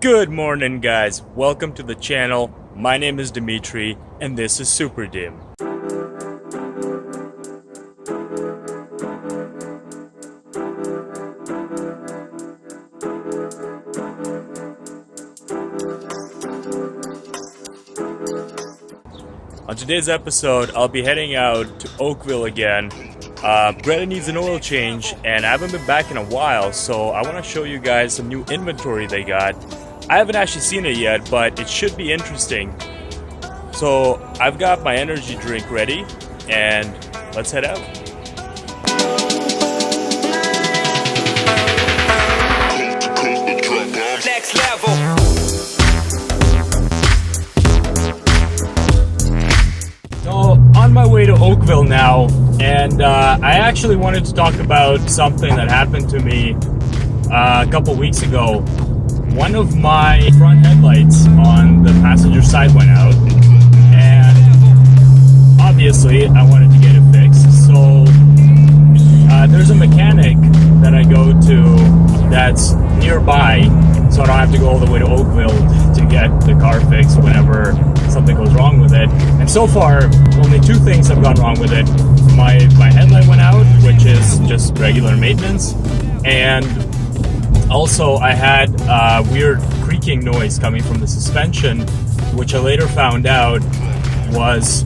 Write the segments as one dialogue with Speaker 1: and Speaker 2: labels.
Speaker 1: Good morning, guys. Welcome to the channel. My name is Dimitri, and this is SUPERDIM. On today's episode, I'll be heading out to Oakville again. Greta needs an oil change, and I haven't been back in a while, so I want to show you guys some new inventory they got. I haven't actually seen it yet, but it should be interesting. So I've got my energy drink ready, and let's head out.
Speaker 2: Next level.
Speaker 1: So, on my way to Oakville now, and I actually wanted to talk about something that happened to me a couple weeks ago. One of my front headlights on the passenger side went out, and obviously I wanted to get it fixed. So, there's a mechanic that I go to that's nearby, so I don't have to go all the way to Oakville to get the car fixed whenever something goes wrong with it. And so far, only two things have gone wrong with it. My headlight went out, which is just regular maintenance, and also I had a weird creaking noise coming from the suspension, which I later found out was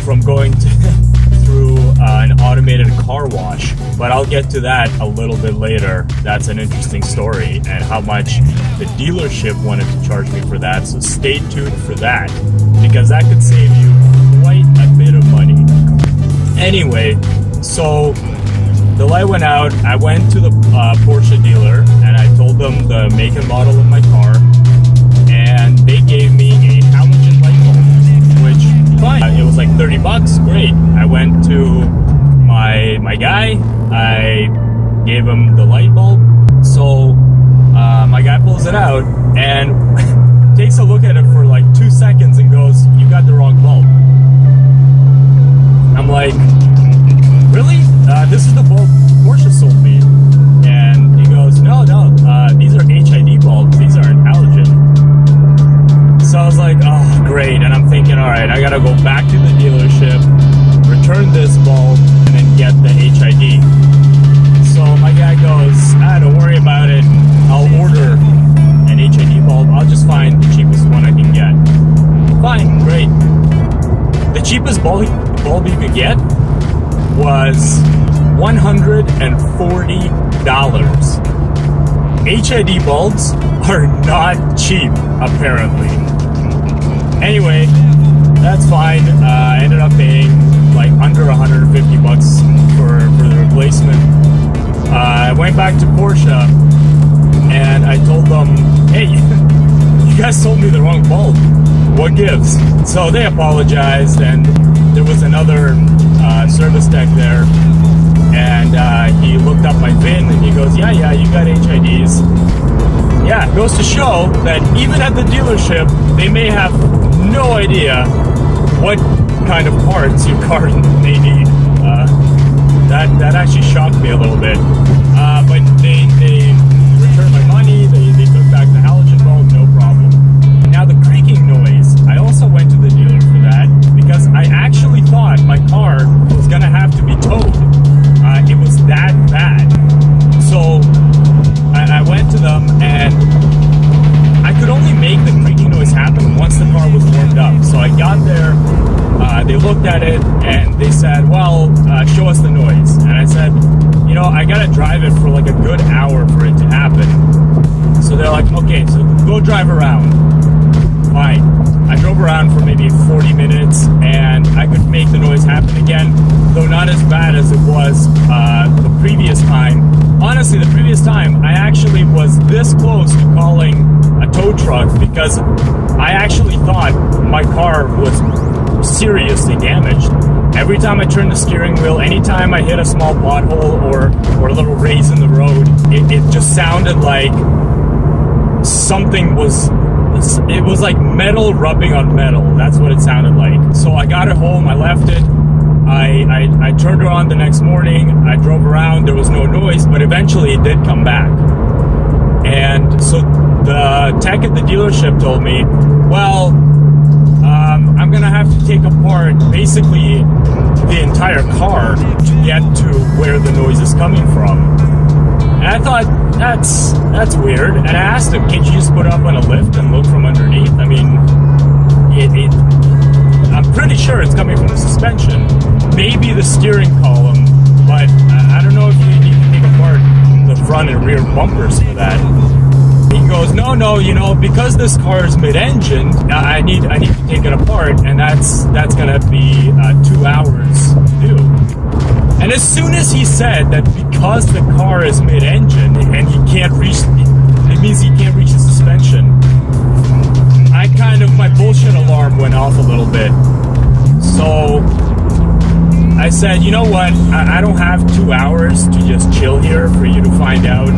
Speaker 1: from going through an automated car wash. But I'll get to that a little bit later. That's an interesting story, and how much the dealership wanted to charge me for that. So stay tuned for that, because that could save you quite a bit of money. Anyway, so the light went out. I went to the Porsche dealer and I told them the make and model of my car, and they gave me a halogen light bulb, which fine. It was like 30 bucks. Great. I went to my guy. I gave him the light bulb. So my guy pulls it out and takes a look at it for like 2 seconds and goes, "You got the wrong bulb." I'm like, "Really? This is the bulb Porsche sold me." And he goes, no, these are HID bulbs. These aren't halogen. So I was like, oh, great. And I'm thinking, all right, I got to go back to the dealership, return this bulb, and then get the HID. So my guy goes, don't worry about it. I'll order an HID bulb. I'll just find the cheapest one I can get. Fine, great. The cheapest bulb you could get was $140. HID bulbs are not cheap, apparently. Anyway, that's fine. I ended up paying like under 150 bucks for the replacement. I went back to Porsche and I told them, hey, you guys sold me the wrong bulb. What gives? So they apologized, and there was another service tech there, and he looked up my VIN and he goes, yeah, you got HIDs. Yeah, it goes to show that even at the dealership, they may have no idea what kind of parts your car may need. That actually shocked me a little bit. But they returned my money, they took back the halogen bulb, no problem. Now the creaking noise, I also went to the dealer for that, because I actually thought my car was going to have to be towed. It was that bad. So I went to them, and I could only make the creaking noise happen once the car was warmed up. So I got there, they looked at it, and they said, well, show us the noise. And I said, I got to drive it for like a good hour for it to happen. So they're like, okay, so go drive around. Fine. I drove around for maybe 40 minutes, and I could make the noise happen again, though not as bad as it was the previous time. Honestly, the previous time, I actually was this close to calling a tow truck, because I actually thought my car was seriously damaged. Every time I turned the steering wheel, anytime I hit a small pothole or a little raise in the road, it just sounded like something was... It was like metal rubbing on metal. That's what it sounded like. So I got it home, I left it. I turned it on the next morning. I drove around, there was no noise, but eventually it did come back. And so the tech at the dealership told me, well, I'm gonna have to take apart basically the entire car to get to where the noise is coming from. And I thought, that's weird. And I asked him, can't you just put up on a lift and look from underneath? I mean, I'm pretty sure it's coming from the suspension, maybe the steering column, but I don't know if you need to take apart the front and rear bumpers for that. He goes, no, you know, because this car is mid-engine, I need to take it apart, and that's gonna be 2 hours due. And as soon as he said that because the car is mid-engine and he can't reach, it means he can't reach the suspension, my bullshit alarm went off a little bit. So I said, you know what, I don't have 2 hours to just chill here for you to find out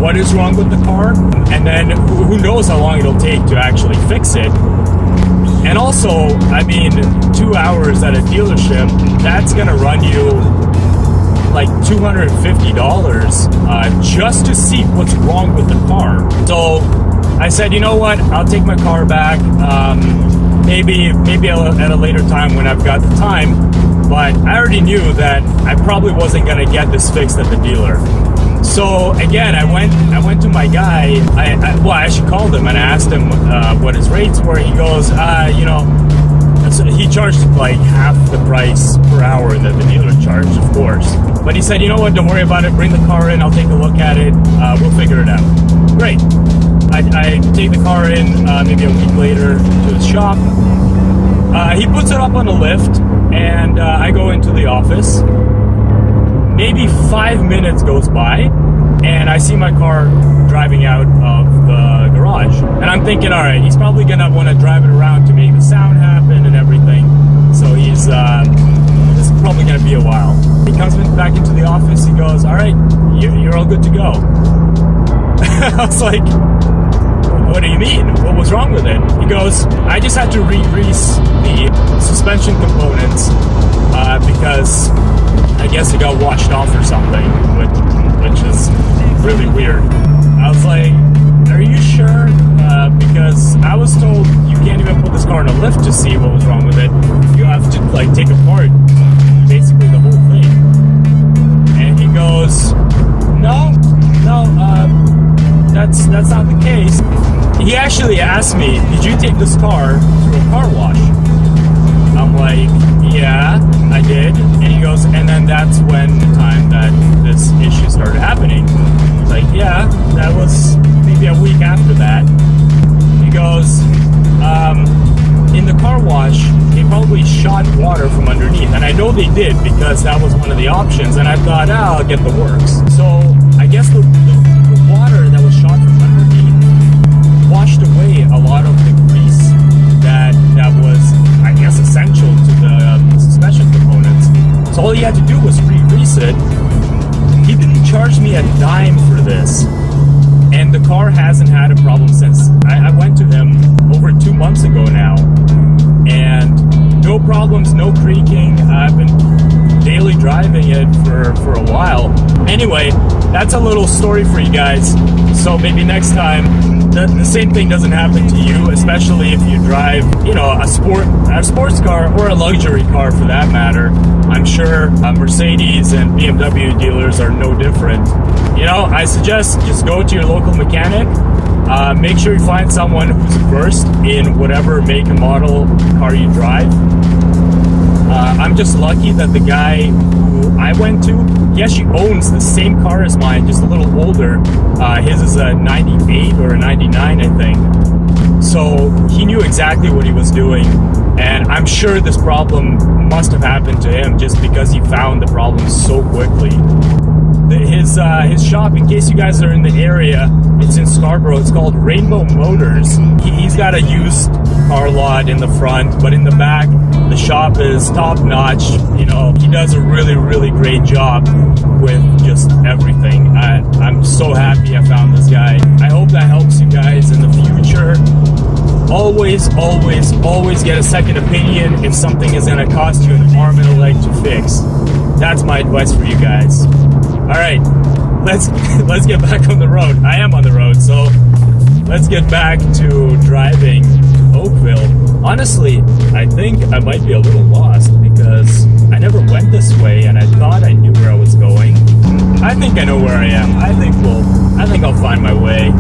Speaker 1: what is wrong with the car, and then who knows how long it'll take to actually fix it. And also, I mean, 2 hours at a dealership, that's gonna run you like $250 just to see what's wrong with the car. So I said, you know what, I'll take my car back, maybe at a later time when I've got the time, but I already knew that I probably wasn't gonna get this fixed at the dealer. So again, I went to my guy, I actually called him and I asked him what his rates were. He goes, you know, he charged like half the price per hour that the dealer charged, of course. But he said, you know what, don't worry about it, bring the car in, I'll take a look at it, we'll figure it out. Great. I take the car in maybe a week later to his shop. He puts it up on a lift, and I go into the office. Maybe 5 minutes goes by, and I see my car driving out of the garage. And I'm thinking, all right, he's probably gonna want to drive it around to make the sound happen and everything. So he's this is probably gonna be a while. He comes back into the office. He goes, all right, you're all good to go. I was like, what do you mean? What was wrong with it? He goes, I just had to re-grease the suspension components because I guess it got washed off or something, which is really weird. I was like, are you sure? Because I was told you can't even put this car in a lift to see what was wrong with it. You have to like take apart basically the whole thing. And he goes, no, that's not the case. He actually asked me, did you take this car through a car wash? I'm like, yeah, I did. And he goes, and then that's when the time that this issue started happening. I was like, yeah, that was maybe a week after that. He goes, in the car wash, they probably shot water from underneath. And I know they did because that was one of the options. And I thought, I'll get the works. So I guess the water that was shot from underneath washed away a lot of the grease that was, I guess, essential to the suspension components. So all he had to do was re-grease it. He didn't charge me a dime for this. And the car hasn't had a problem since. I went to him over 2 months ago now. And no problems, no creaking. I've been daily driving it for a while. Anyway, that's a little story for you guys. So maybe next time the same thing doesn't happen to you, especially if you drive, you know, a sports car or a luxury car for that matter. I'm sure Mercedes and BMW dealers are no different. You know, I suggest just go to your local mechanic. Make sure you find someone who's versed in whatever make and model car you drive. I'm just lucky that the guy who I went to, he actually owns the same car as mine, just a little older. His is a 98 or a 99, I think. So he knew exactly what he was doing. And I'm sure this problem must have happened to him just because he found the problem so quickly. His shop, in case you guys are in the area, it's in Scarborough. It's called Rainbow Motors. He's got a used car lot in the front, but in the back, the shop is top notch. You know, he does a really, really great job with just everything. I'm so happy I found this guy. I hope that helps you guys in the future. Always, always, always get a second opinion if something is going to cost you an arm and a leg to fix. That's my advice for you guys. All right, let's get back on the road. I am on the road, so let's get back to driving Oakville. Honestly, I think I might be a little lost because I never went this way and I thought I knew where I was going. I think I know where I am. I think I'll find my way.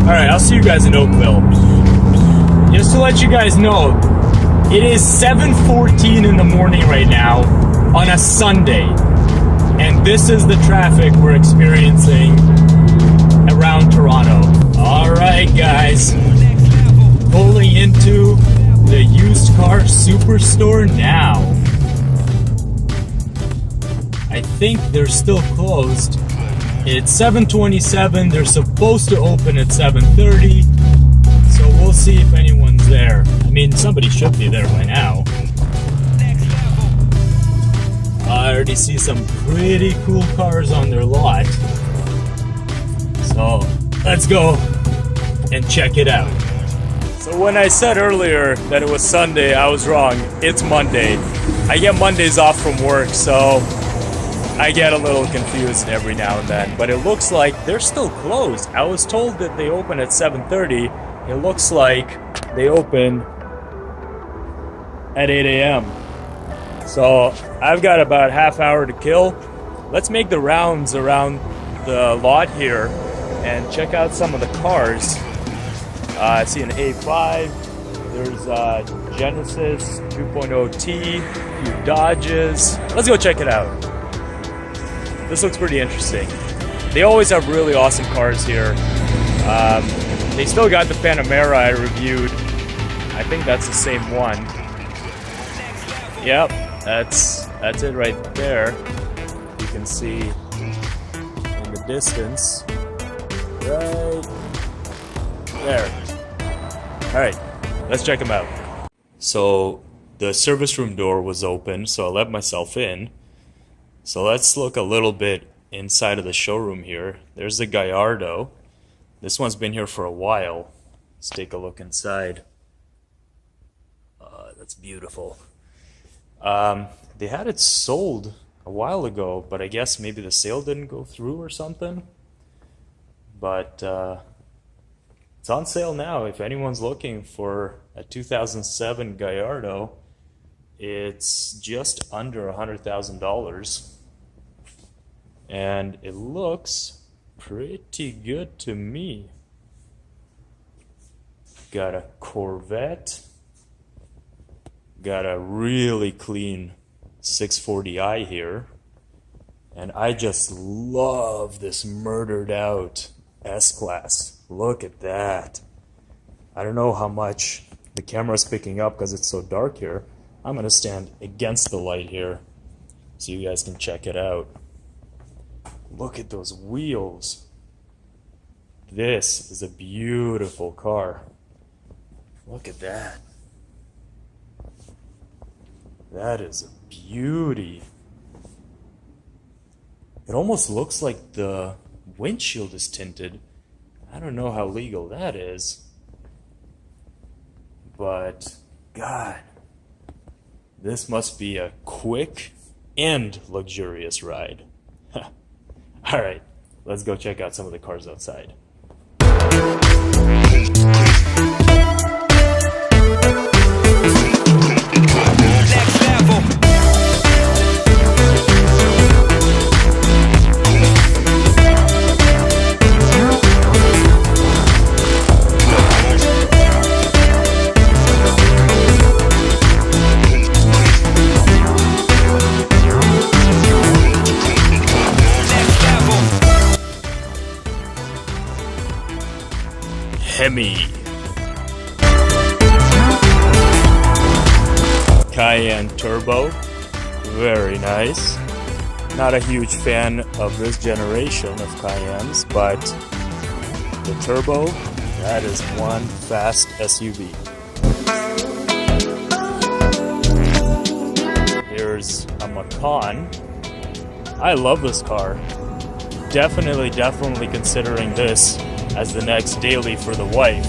Speaker 1: Alright, I'll see you guys in Oakville. Just to let you guys know, it is 7:14 in the morning right now on a Sunday. And this is the traffic we're experiencing around Toronto. Alright guys, pulling into the used car superstore now. I think they're still closed. It's 7:27, they're supposed to open at 7:30. So we'll see if anyone's there. I mean, somebody should be there by now. I already see some pretty cool cars on their lot. So let's go and check it out. So when I said earlier that it was Sunday, I was wrong. It's Monday. I get Mondays off from work, so I get a little confused every now and then. But it looks like they're still closed. I was told that they open at 7:30. It looks like they open at 8 a.m. So I've got about half hour to kill. Let's make the rounds around the lot here and check out some of the cars. I see an A5, there's a Genesis 2.0T, a few Dodges. Let's go check it out. This looks pretty interesting. They always have really awesome cars here. They still got the Panamera I reviewed. I think that's the same one. Yep, that's it right there. You can see in the distance. Right there. Alright, let's check them out. So the service room door was open, so I let myself in. So let's look a little bit inside of the showroom here. There's the Gallardo. This one's been here for a while. Let's take a look inside. That's beautiful. They had it sold a while ago, but I guess maybe the sale didn't go through or something. But it's on sale now. If anyone's looking for a 2007 Gallardo, it's just under $100,000. And it looks pretty good to me. Got a Corvette. Got a really clean 640i here. And I just love this murdered out S-Class. Look at that. I don't know how much the camera's picking up because it's so dark here. I'm going to stand against the light here so you guys can check it out. Look at those wheels. This is a beautiful car. Look at that. That is a beauty. It almost looks like the windshield is tinted. I don't know how legal that is. But, God, this must be a quick and luxurious ride. Alright, let's go check out some of the cars outside. Hemi. Cayenne Turbo. Very nice. Not a huge fan of this generation of Cayennes, but the Turbo, that is one fast SUV. Here's a Macan. I love this car. Definitely considering this as the next daily for the wife.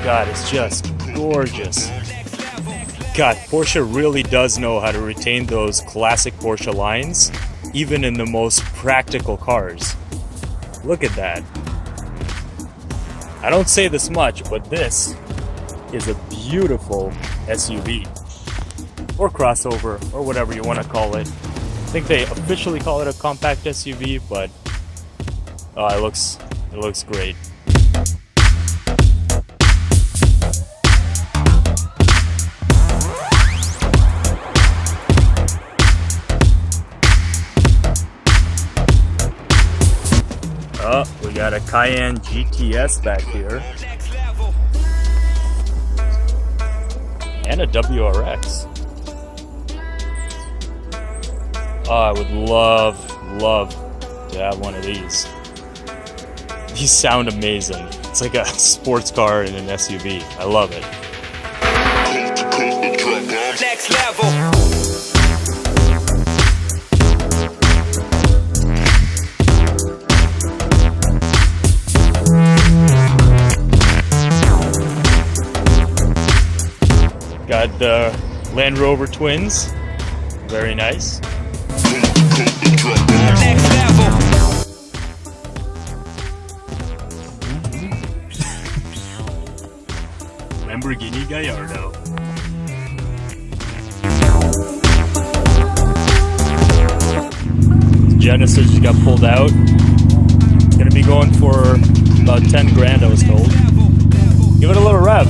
Speaker 1: God, it's just gorgeous. God, Porsche really does know how to retain those classic Porsche lines, even in the most practical cars. Look at that. I don't say this much, but this is a beautiful SUV or crossover or whatever you want to call it. I think they officially call it a compact SUV, but it looks great. Oh, we got a Cayenne GTS back here. And a WRX. Oh, I would love to have one of these. These sound amazing. It's like a sports car in an SUV. I love it. Next level. Got the Land Rover twins. Very nice. Next level. Lamborghini Gallardo. Genesis just got pulled out. Gonna be going for about 10 grand, I was told. Give it a little rev.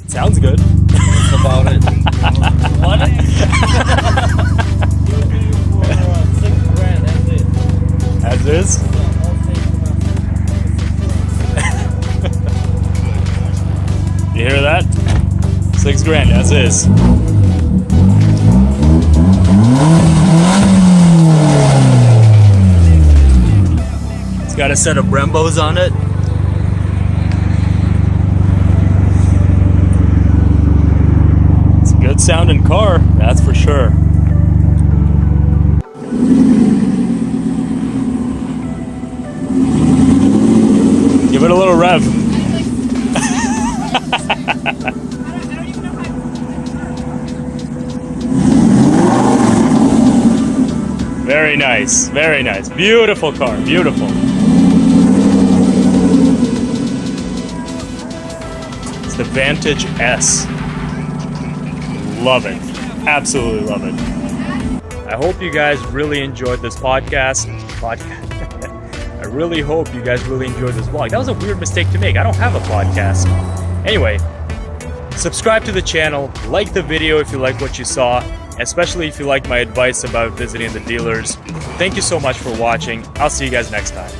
Speaker 1: Sounds good. That's about it. What? For 6 grand, that's it. As is? You hear that? 6 grand, as is. It's got a set of Brembos on it. It's a good sounding car, that's for sure. Give it a little rev. Very nice, very nice. Beautiful car, beautiful. It's the Vantage S. Love it. Absolutely love it. I hope you guys really enjoyed this podcast. I really hope you guys really enjoyed this vlog. That was a weird mistake to make. I don't have a podcast. Anyway, subscribe to the channel, like the video if you like what you saw, especially if you like my advice about visiting the dealers. Thank you so much for watching. I'll see you guys next time.